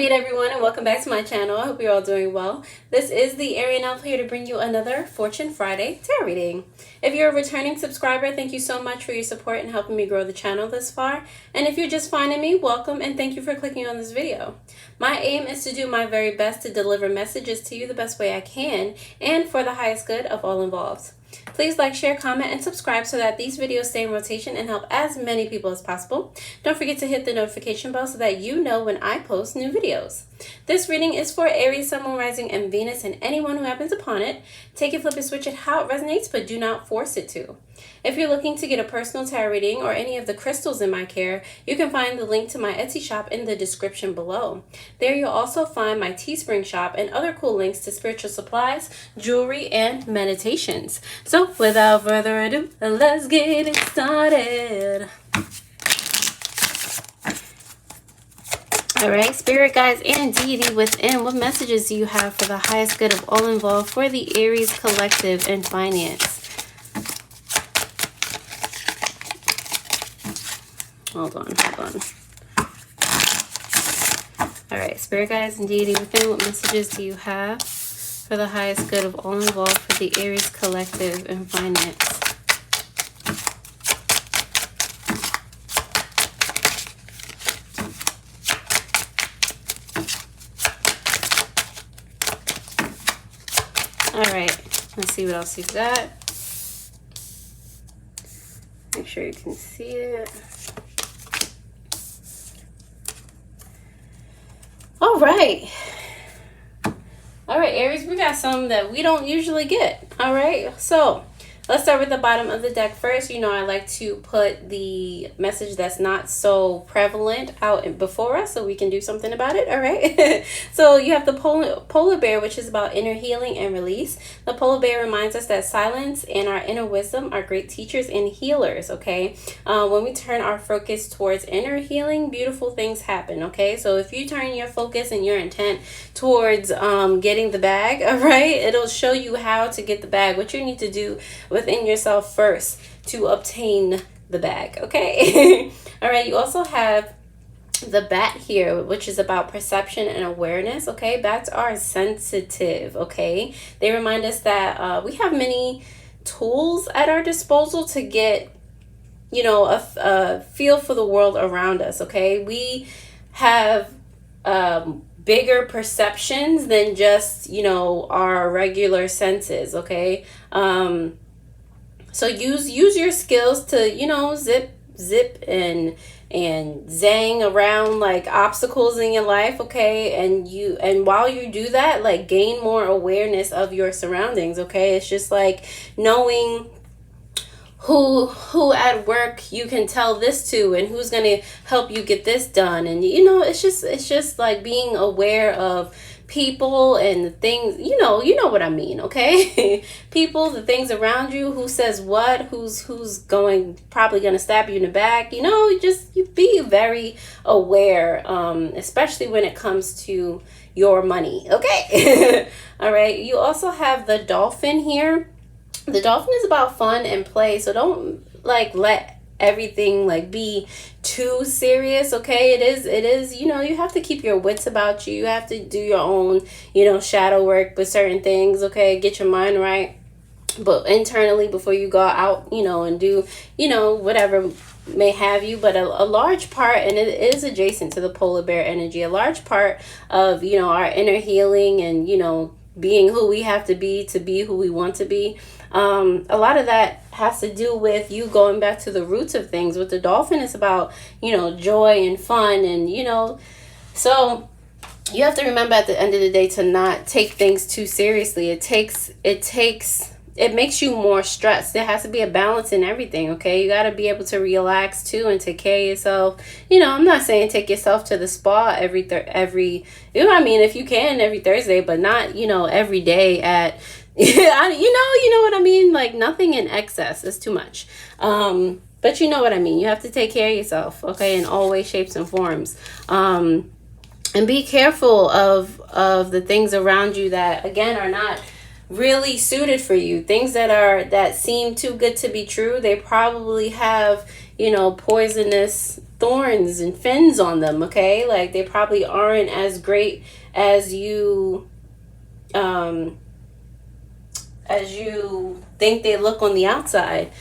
beat everyone, and welcome back to my channel. I hope you're all doing well. This is the Arian Elf here to bring you another Fortune Friday tarot reading. If you're a returning subscriber, thank you so much for your support and helping me grow the channel this far. And if you're just finding me, welcome and thank you for clicking on this video. My aim is to do my very best to deliver messages to you the best way I can and for the highest good of all involved. Please like, share, comment, and subscribe so that these videos stay in rotation and help as many people as possible. Don't forget to hit the notification bell so that you know when I post new videos. This reading is for Aries, Sun, Moon, Rising, and Venus, and anyone who happens upon it. Take it, flip it, switch it how it resonates, but do not force it to. If you're looking to get a personal tarot reading or any of the crystals in my care, you can find the link to my Etsy shop in the description below. There you'll also find my Teespring shop and other cool links to spiritual supplies, jewelry, and meditations. So without further ado, let's get it started. Alright, Spirit Guides and Deity within, what messages do you have for the highest good of all involved for the Aries collective and finance? Hold on. Alright, Spirit Guides and Deity within, what messages do you have for the highest good of all involved for the Aries collective and finance? Alright, let's see what else you've got. Make sure you can see it. Alright, Aries, we got some that we don't usually get. Alright, so let's start with the bottom of the deck first. You know, I like to put the message that's not so prevalent out before us so we can do something about it. All right. So you have the polar bear, which is about inner healing and release. The polar bear reminds us that silence and our inner wisdom are great teachers and healers. Okay. When we turn our focus towards inner healing, beautiful things happen. Okay. So if you turn your focus and your intent towards getting the bag, all right, it'll show you how to get the bag, what you need to do within yourself first to obtain the bag. Okay. All right, you also have the bat here, which is about perception and awareness. Okay, bats are sensitive. Okay, they remind us that we have many tools at our disposal to get, you know, a feel for the world around us. Okay, we have bigger perceptions than just, you know, our regular senses. Okay. So use your skills to, you know, zip and zang around like obstacles in your life, okay? And while you do that, like gain more awareness of your surroundings, okay? It's just like knowing who at work you can tell this to and who's going to help you get this done. And you know, it's just like being aware of people and the things, you know what I mean, okay? People, the things around you, who says what, who's probably gonna stab you in the back, you know, you be very aware, especially when it comes to your money, okay? All right, you also have the dolphin here. The dolphin is about fun and play, so don't like let everything like be too serious, okay? It is, you know, you have to keep your wits about you. You have to do your own, you know, shadow work with certain things, okay? Get your mind right, but internally before you go out, you know, and do, you know, whatever may have you. But a large part, and it is adjacent to the polar bear energy, a large part of, you know, our inner healing and, you know, being who we have to be who we want to be. A lot of that has to do with you going back to the roots of things. With the dolphin, it's about, you know, joy and fun, and, you know, so you have to remember at the end of the day to not take things too seriously. It makes you more stressed. There has to be a balance in everything, okay? You got to be able to relax too and take care of yourself. You know, I'm not saying take yourself to the spa every you know what I mean, if you can, every Thursday, but not, you know, every day at you know what I mean, like nothing in excess is too much. But you know what I mean, you have to take care of yourself, okay, in all ways, shapes, and forms. And be careful of the things around you that, again, are not really suited for you. Things that seem too good to be true, they probably have, you know, poisonous thorns and fins on them, okay? Like they probably aren't as great as you think they look on the outside.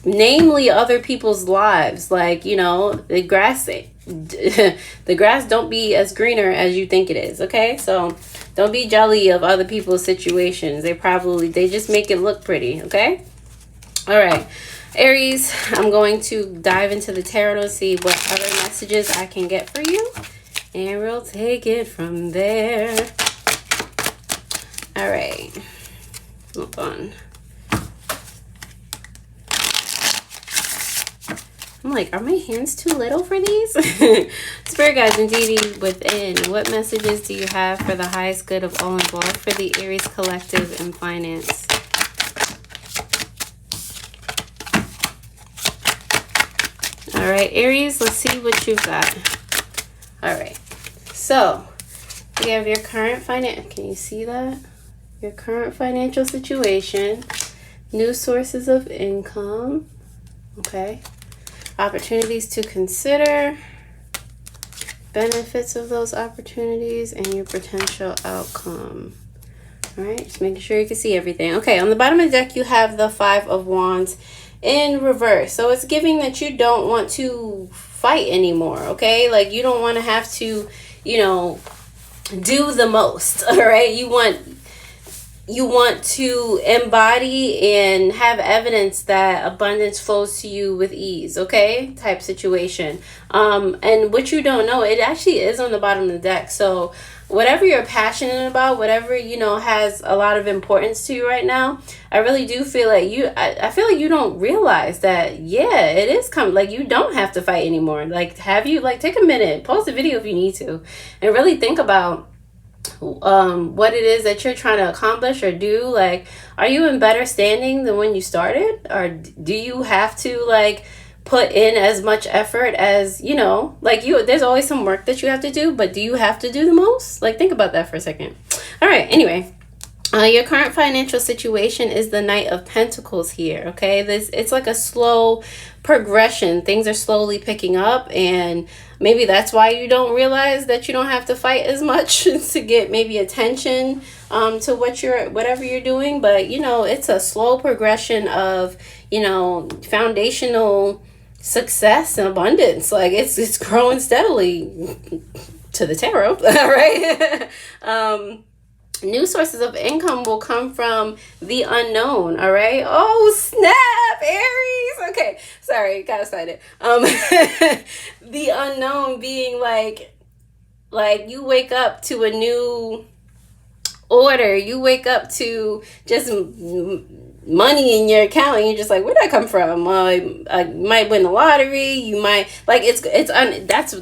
Namely other people's lives. Like, you know, the grass don't be as greener as you think it is, okay? So don't be jelly of other people's situations. They just make it look pretty, okay? All right, Aries, I'm going to dive into the tarot and see what other messages I can get for you, and we'll take it from there. All right, hold on. I'm like, are my hands too little for these? Spirit guides and deities within, what messages do you have for the highest good of all involved for the Aries collective in finance? All right, Aries, let's see what you've got. All right, so we have your current can you see that? Your current financial situation, new sources of income, okay? Opportunities to consider, benefits of those opportunities, and your potential outcome. All right, just making sure you can see everything. Okay, on the bottom of the deck, you have the 5 of Wands in reverse. So it's giving that you don't want to fight anymore, okay? Like you don't want to have to, you know, do the most, all right? You want to embody and have evidence that abundance flows to you with ease, okay? Type situation. And what you don't know, it actually is on the bottom of the deck. So whatever you're passionate about, whatever, you know, has a lot of importance to you right now, I really do feel like I feel like you don't realize that, yeah, it is coming. Like you don't have to fight anymore. Like take a minute, pause the video if you need to, and really think about what it is that you're trying to accomplish or do. Like, are you in better standing than when you started, or do you have to like put in as much effort as, you know, like there's always some work that you have to do, but do you have to do the most? Like, think about that for a second. All right, anyway, your current financial situation is the Knight of Pentacles here, okay? It's like a slow progression. Things are slowly picking up, and maybe that's why you don't realize that you don't have to fight as much to get maybe attention to whatever you're doing. But, you know, it's a slow progression of, you know, foundational success and abundance. Like it's growing steadily to the tarot, all right? New sources of income will come from the unknown, all right? Oh, snap, Aries. Okay, sorry, got excited. The unknown being like you wake up to a new order. You wake up to just money in your account, and you're just like, where'd that come from? I might win the lottery. You might like that's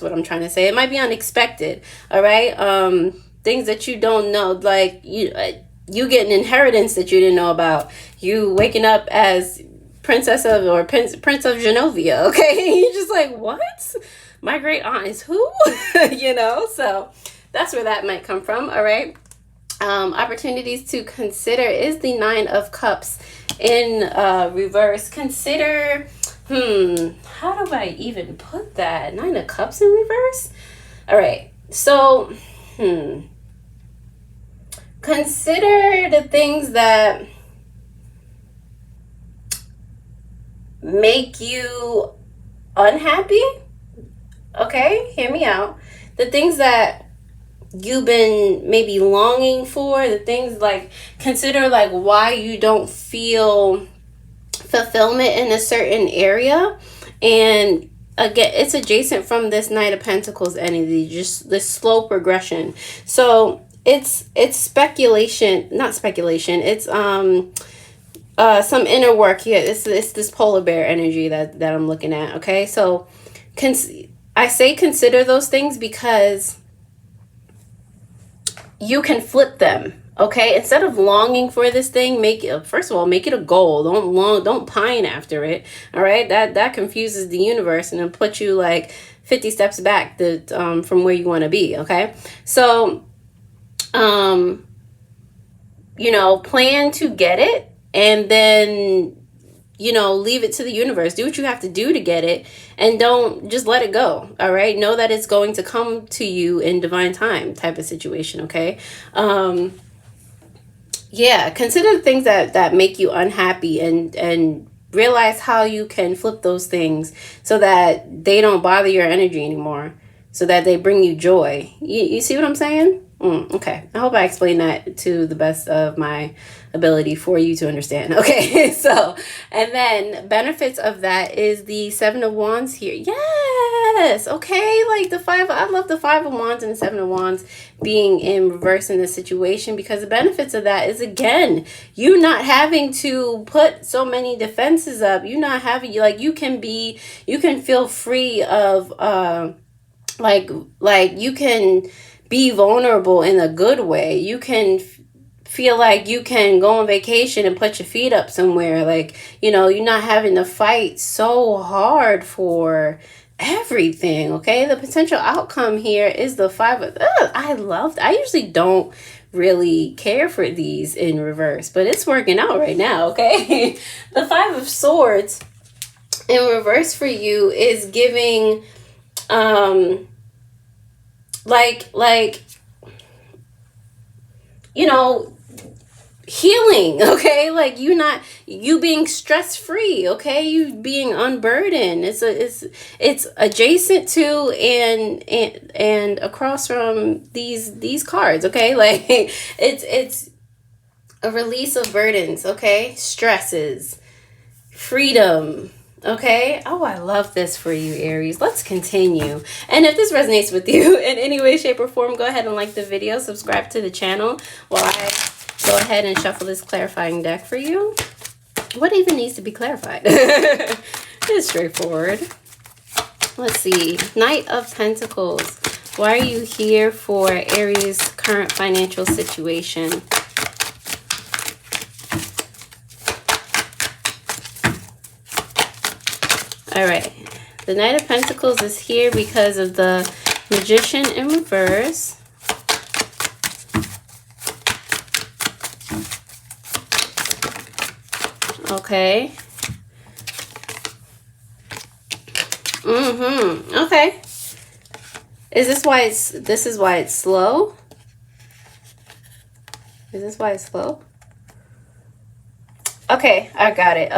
what I'm trying to say. It might be unexpected, all right? Things that you don't know, like you get an inheritance that you didn't know about. You waking up as Prince of Genovia, okay? You're just like, what? My great aunt is who? You know, so that's where that might come from, all right? Opportunities to consider is the 9 of Cups in reverse. Consider, how do I even put that? 9 of Cups in reverse? All right, so, consider the things that make you unhappy, okay? Hear me out. The things that you've been maybe longing for, the things like, consider like why you don't feel fulfillment in a certain area. And again, it's adjacent from this Knight of Pentacles energy, just this slow progression. So it's speculation, not speculation. It's some inner work here. It's this polar bear energy that I'm looking at. Okay, so I say consider those things because you can flip them. Okay, instead of longing for this thing, first of all, make it a goal. Don't pine after it. All right, that confuses the universe and it'll put you like 50 steps back from where you want to be. Okay, so you know, plan to get it, and then you know, leave it to the universe. Do what you have to do to get it, and don't just let it go. All right. Know that it's going to come to you in divine time type of situation. Okay. Yeah. Consider the things that make you unhappy, and realize how you can flip those things so that they don't bother your energy anymore, so that they bring you joy. You see what I'm saying? Okay. I hope I explained that to the best of my ability for you to understand. Okay. So, and then benefits of that is the Seven of Wands here. Yes. Okay. Like I love the Five of Wands and the Seven of Wands being in reverse in this situation, because the benefits of that is, again, you not having to put so many defenses up. You not having, like, you can feel free of, like you can be vulnerable in a good way. You can feel like you can go on vacation and put your feet up somewhere. Like, you know, you're not having to fight so hard for everything. Okay. The potential outcome here is the Five of, I usually don't really care for these in reverse, but it's working out right now. Okay. The Five of Swords in reverse for you is giving, like, you know, healing. Okay. Like, you being stress free. Okay. You being unburdened. It's adjacent to and across from these cards. Okay. Like, it's a release of burdens. Okay. Stresses, freedom. Okay. Oh, I love this for you, Aries. Let's continue. And if this resonates with you in any way, shape, or form, go ahead and like the video, subscribe to the channel while I go ahead and shuffle this clarifying deck for you. What even needs to be clarified? It's straightforward. Let's see. Knight of Pentacles. Why are you here for Aries' current financial situation? All right, the Knight of Pentacles is here because of the Magician in reverse. Okay. Okay. This is why it's slow? Is this why it's slow? Okay, I got it.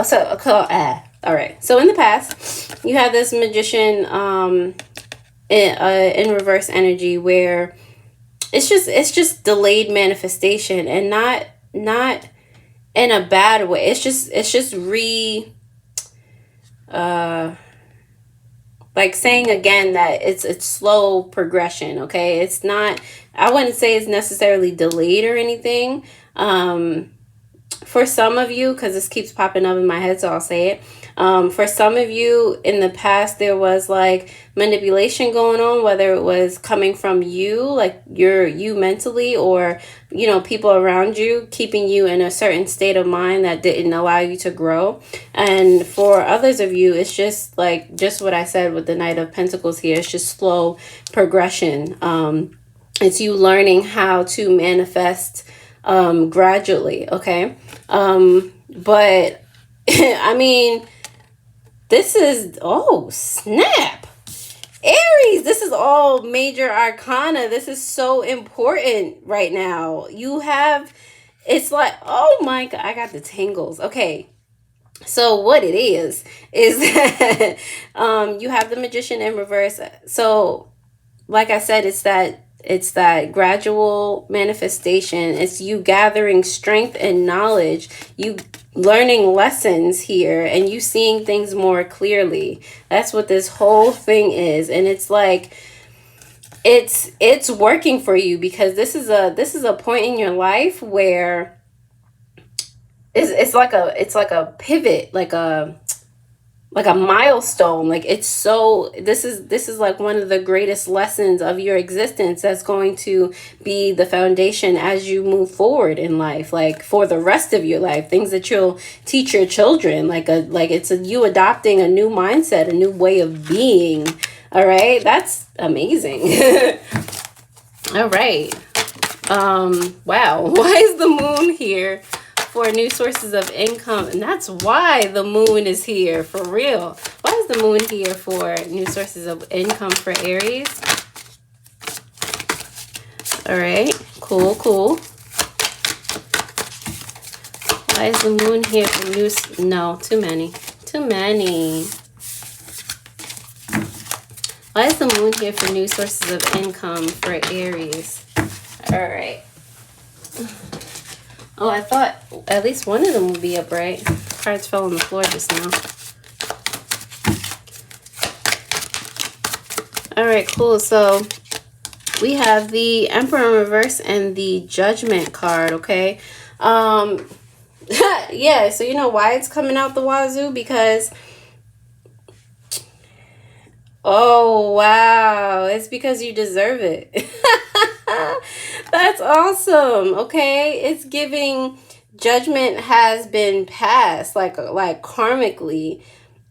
All right. So in the past, you had this Magician in reverse energy where it's just delayed manifestation, and not in a bad way. It's just like saying again that it's slow progression. Okay, it's not. I wouldn't say it's necessarily delayed or anything. For some of you, because this keeps popping up in my head, so I'll say it. For some of you in the past, there was like manipulation going on, whether it was coming from you, like you mentally, or, you know, people around you keeping you in a certain state of mind that didn't allow you to grow. And for others of you, it's just like, just what I said with the Knight of Pentacles here. It's just slow progression. It's you learning how to manifest gradually. Okay. But I mean, this is, oh snap, Aries, this is all major arcana. This is so important right now. You have, it's like, oh my God, I got the tingles. Okay. So what it is that you have the Magician in reverse. So like I said, it's that gradual manifestation. It's you gathering strength and knowledge, you learning lessons here, and you seeing things more clearly. That's what this whole thing is. And it's like, it's working for you, because this is a point in your life where it's like a pivot, like a milestone. Like, it's so, this is like one of the greatest lessons of your existence that's going to be the foundation as you move forward in life, like for the rest of your life, things that you'll teach your children, it's you adopting a new mindset, a new way of being. All right, that's amazing. All right. Wow, why is the moon here for new sources of income. And that's why the moon is here, for real. Why is the moon here for new sources of income for Aries? All right, cool, cool. Why is the moon here for new... No, too many. Too many. Why is the moon here for new sources of income for Aries? All right. Oh, I thought at least one of them would be upright. Cards fell on the floor just now. All right, cool. So we have the Emperor in reverse and the Judgment card, okay? Yeah, so you know why it's coming out the wazoo? Because, oh, wow. It's because you deserve it. That's awesome. Okay, it's giving judgment has been passed, like karmically.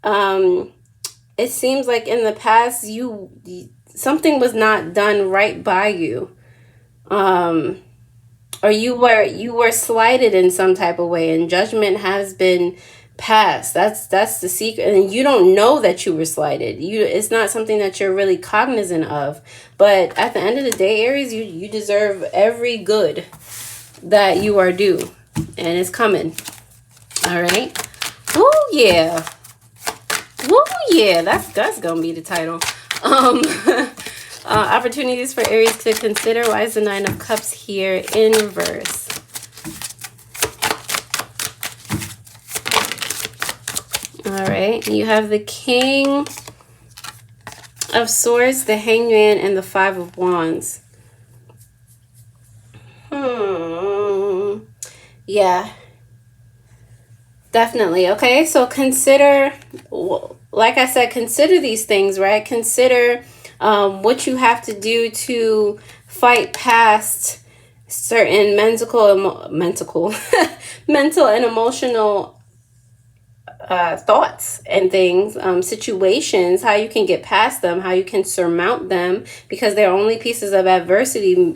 It seems like in the past something was not done right by you, or you were slighted in some type of way, and judgment has been passed. That's the secret, and you don't know that you were slighted. It's not something that you're really cognizant of. But at the end of the day, Aries, you deserve every good that you are due, and it's coming. All right. Oh yeah. Oh yeah. That's gonna be the title. Opportunities for Aries to consider. Why is the Nine of Cups here in reverse? All right, you have the King of Swords, the Hangman, and the Five of Wands. Yeah, definitely. Okay, so consider, like I said, consider these things, right? Consider what you have to do to fight past certain mental and emotional thoughts and things, situations, how you can get past them, how you can surmount them, because they're only pieces of adversity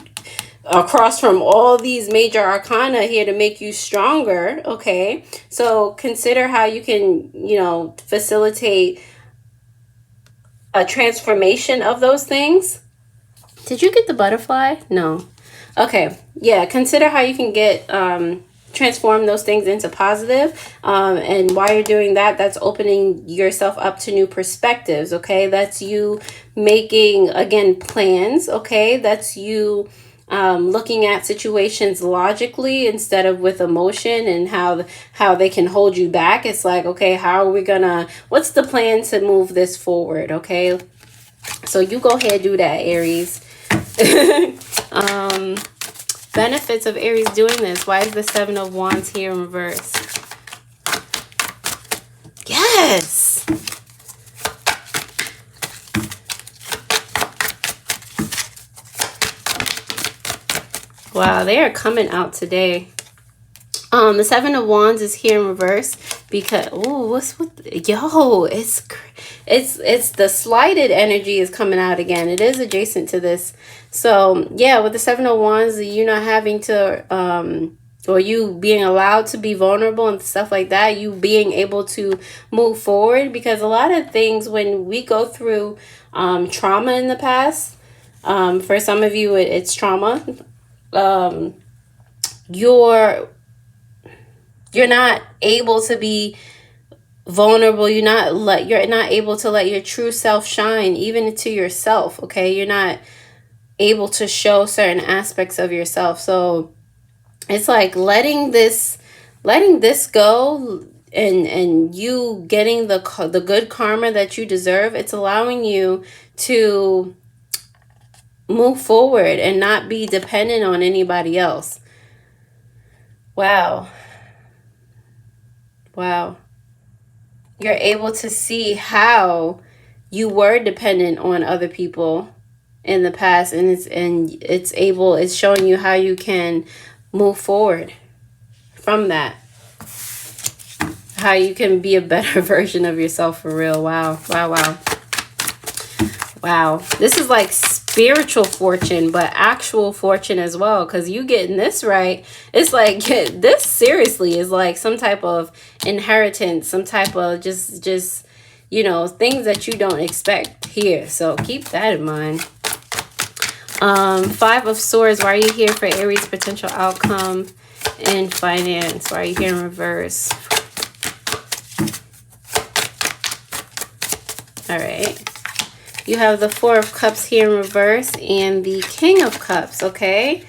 across from all these major arcana here to make you stronger. Okay, so consider how you can, facilitate a transformation of those things. Did you get the butterfly? No. Okay, yeah, consider how you can get transform those things into positive, and while you're doing that, that's opening yourself up to new perspectives. Okay, that's you making, again, plans. Okay, that's you looking at situations logically instead of with emotion, and how they can hold you back. It's like, okay, how are we gonna, what's the plan to move this forward? Okay, so you go ahead, do that, Aries. Benefits of Aries doing this. Why is the Seven of Wands here in reverse? Yes. Wow, they are coming out today. The Seven of Wands is here in reverse because, oh, what's with, yo, it's the slighted energy is coming out again. It is adjacent to this. So yeah, with the Seven of Wands, you not having to, or you being allowed to be vulnerable and stuff like that, you being able to move forward, because a lot of things when we go through trauma in the past, for some of you it's trauma, you're not able to be vulnerable. You're not able to let your true self shine, even to yourself. Okay, you're not able to show certain aspects of yourself. So it's like letting this go, and you getting the good karma that you deserve. It's allowing you to move forward and not be dependent on anybody else. Wow. You're able to see how you were dependent on other people in the past, and it's showing you how you can move forward from that, how you can be a better version of yourself, for real. Wow. This is like spiritual fortune, but actual fortune as well. Because you getting this right, it's like this seriously is like some type of inheritance, some type of just you know, things that you don't expect here. So keep that in mind. Five of Swords. Why are you here for Aries potential outcome in finance? Why are you here in reverse? All right. You have the Four of Cups here in reverse and the King of Cups, okay?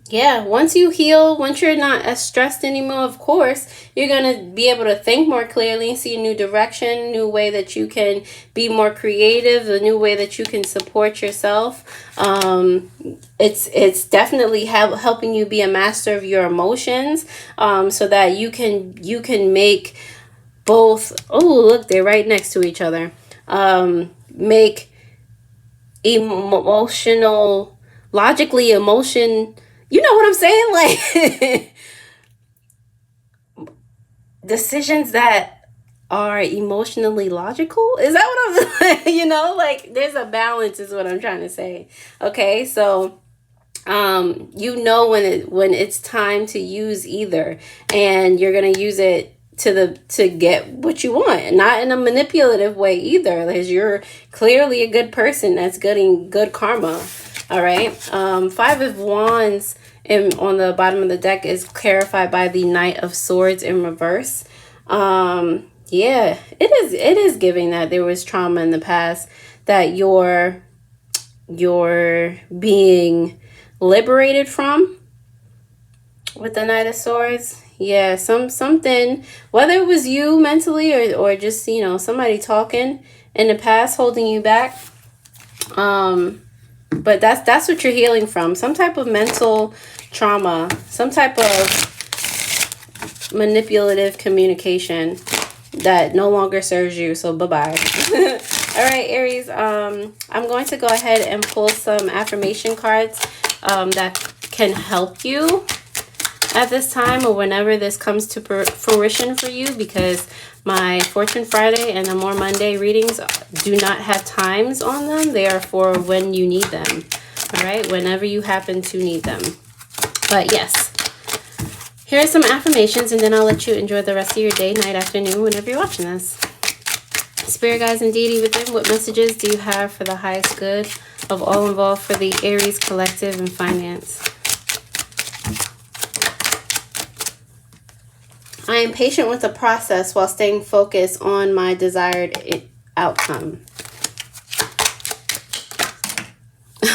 Yeah, once you heal, once you're not as stressed anymore, of course, you're going to be able to think more clearly and see a new direction, new way that you can be more creative, a new way that you can support yourself. It's definitely helping you be a master of your emotions, so that you can make both, oh, look, they're right next to each other, make emotional, logically you know what I'm saying? Like, decisions that are emotionally logical. Is that what I'm, you know, like there's a balance is what I'm trying to say. Okay. So, you know, when it's time to use either, and you're going to use it to get what you want, not in a manipulative way either, because you're clearly a good person that's getting good karma. All right. Five of Wands on the bottom of the deck is clarified by the Knight of Swords in reverse. Yeah, it is giving that there was trauma in the past that you're being liberated from with the Knight of Swords. Yeah, something, whether it was you mentally or just, you know, somebody talking in the past holding you back. But that's what you're healing from. Some type of mental trauma, some type of manipulative communication that no longer serves you. So bye-bye. All right, Aries, I'm going to go ahead and pull some affirmation cards that can help you at this time or whenever this comes to fruition for you, because my Fortune Friday and the More Monday readings do not have times on them. They are for when you need them. All right, whenever you happen to need them. But yes, here are some affirmations, and then I'll let you enjoy the rest of your day, night, afternoon, whenever you're watching this. Spirit guides and deity within, what messages do you have for the highest good of all involved for the Aries collective and finance? I am patient with the process while staying focused on my desired outcome.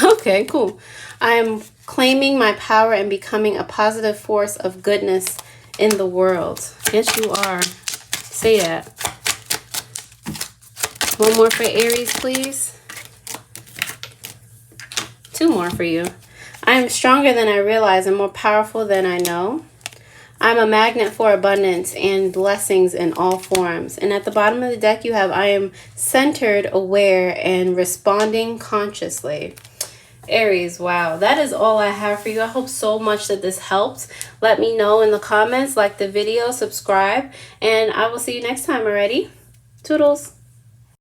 Okay, cool. I am claiming my power and becoming a positive force of goodness in the world. Yes, you are. Say that. One more for Aries, please. Two more for you. I am stronger than I realize and more powerful than I know. I'm a magnet for abundance and blessings in all forms. And at the bottom of the deck, you have, I am centered, aware, and responding consciously. Aries, wow, that is all I have for you. I hope so much that this helped. Let me know in the comments, like the video, subscribe, and I will see you next time already. Toodles.